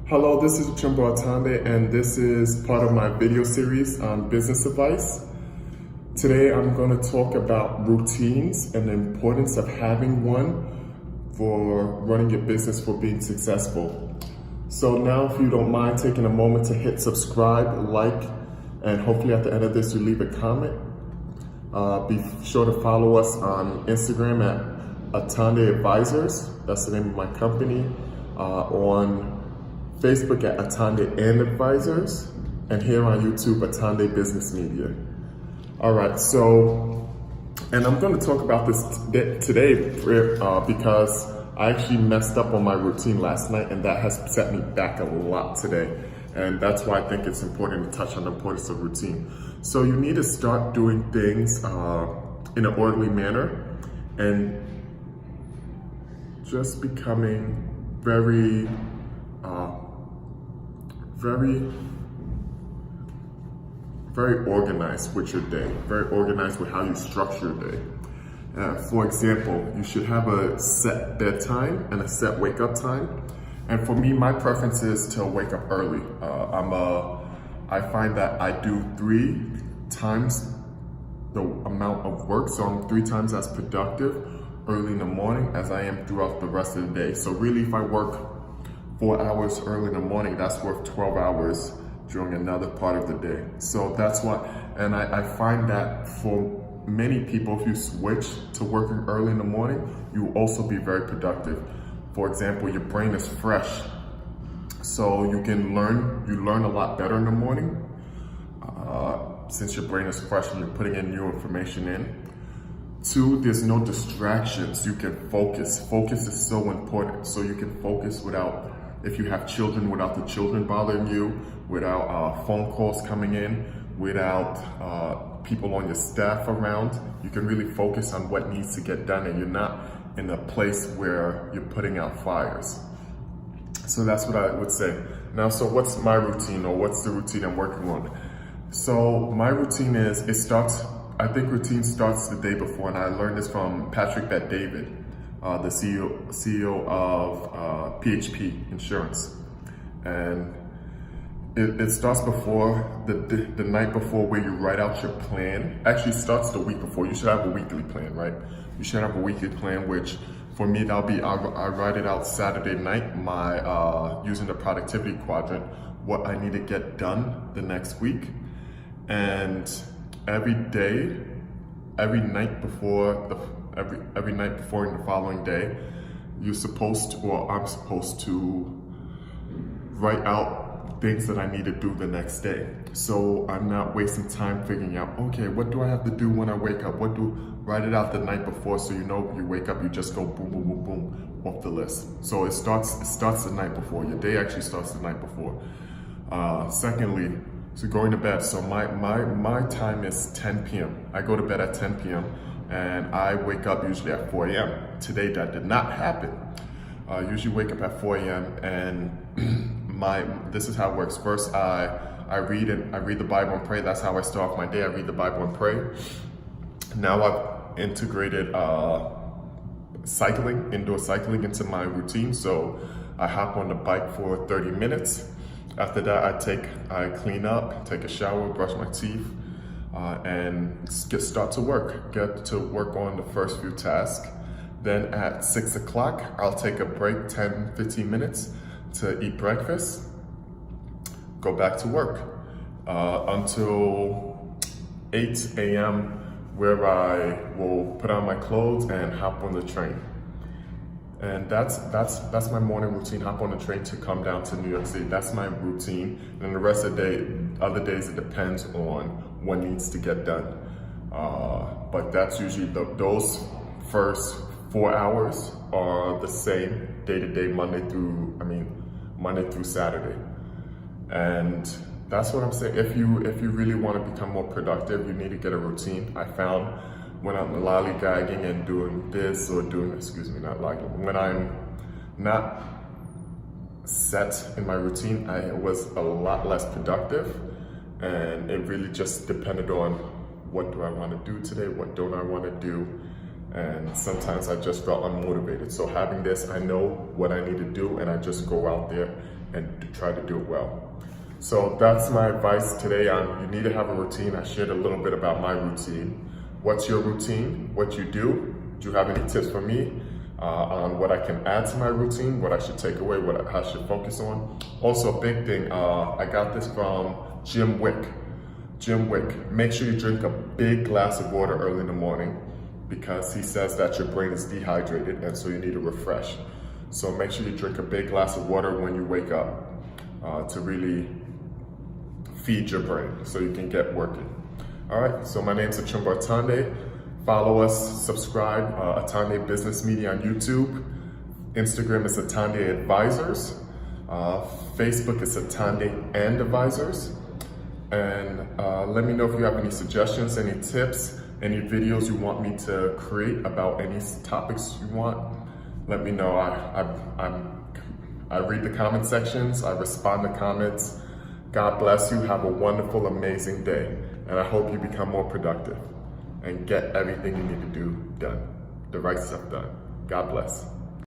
Hello, this is Achumboro Ataande, and this is part of my video series on business advice. Today I'm going to talk about routines and the importance of having one for running your business, for being successful. So now, if you don't mind taking a moment to hit subscribe, like, and hopefully at the end of this you leave a comment. Be sure to follow us on Instagram at Ataande Advisors. That's the name of my company. On Facebook at Ataande Advisors, and here on YouTube, Ataande Business Media. All right, so, and I'm going to talk about this today because I actually messed up on my routine last night, and that has set me back a lot today. And that's why I think it's important to touch on the importance of routine. So you need to start doing things in an orderly manner and just becoming very organized with your day, very organized with how you structure your day. For example, you should have a set bedtime and a set wake up time. And for me, my preference is to wake up early. I find that I do 3 times the amount of work, so I'm 3 times as productive early in the morning as I am throughout the rest of the day. So really, if I work 4 hours early in the morning, that's worth 12 hours during another part of the day. So that's what, and I find that for many people, if you switch to working early in the morning, you will also be very productive. For example, your brain is fresh, so you learn a lot better in the morning, since your brain is fresh and you're putting in new information in. 2, there's no distractions. You can focus. Focus is so important. So you can focus without, if you have children, without the children bothering you, without phone calls coming in, without people on your staff around. You can really focus on what needs to get done, and you're not in a place where you're putting out fires. So that's what I would say. Now, so what's my routine, or what's the routine I'm working on? So my routine is, I think routine starts the day before, and I learned this from Patrick Bet-David, the CEO of PHP Insurance. And it starts before, the night before, where you write out your plan. Actually, it starts the week before. You should have a weekly plan, right? You should have a weekly plan, which for me, that'll be, I write it out Saturday night, using the productivity quadrant, what I need to get done the next week. And every night before in the following day, you're supposed to, or I'm supposed to, write out things that I need to do the next day. So I'm not wasting time figuring out, okay, what do I have to do when I wake up? Write it out the night before, so you know you wake up, you just go boom, boom, boom, boom, off the list. So it starts the night before. Your day actually starts the night before. Secondly, so going to bed. So my time is 10 p.m. I go to bed at 10 p.m. and I wake up usually at 4 a.m. Today that did not happen. Usually wake up at 4 a.m. and this is how it works. First, I read the Bible and pray. That's how I start off my day. I read the Bible and pray. Now I've integrated indoor cycling into my routine. So I hop on the bike for 30 minutes. After that, I clean up, take a shower, brush my teeth, and start to work. Get to work on the first few tasks. Then at 6 o'clock, I'll take a break, 10-15 minutes to eat breakfast, go back to work until 8 a.m., where I will put on my clothes and hop on the train. And that's my morning routine. Hop on the train to come down to New York City. That's my routine. And the rest of the day, other days, it depends on what needs to get done. But that's usually those first 4 hours are the same day to day, Monday through Saturday. And that's what I'm saying. If you really want to become more productive, you need to get a routine. I found when I'm lollygagging and doing this or when I'm not set in my routine, I was a lot less productive, and it really just depended on what do I want to do today, what don't I want to do, and sometimes I just felt unmotivated. So having this, I know what I need to do, and I just go out there and try to do it well. So that's my advice today on you need to have a routine. I shared a little bit about my routine. What's your routine? What you do? Do you have any tips for me on what I can add to my routine, what I should take away, what I should focus on? Also, a big thing, I got this from Jim Wick. Make sure you drink a big glass of water early in the morning because he says that your brain is dehydrated and so you need to refresh. So make sure you drink a big glass of water when you wake up to really feed your brain so you can get working. All right, so my name's Achumboro Ataande. Follow us, subscribe, Ataande Business Media on YouTube. Instagram is Ataande Advisors. Facebook is Ataande Advisors. And let me know if you have any suggestions, any tips, any videos you want me to create about any topics you want. Let me know. I read the comment sections. I respond to comments. God bless you. Have a wonderful, amazing day. And I hope you become more productive and get everything you need to do done, the right stuff done. God bless.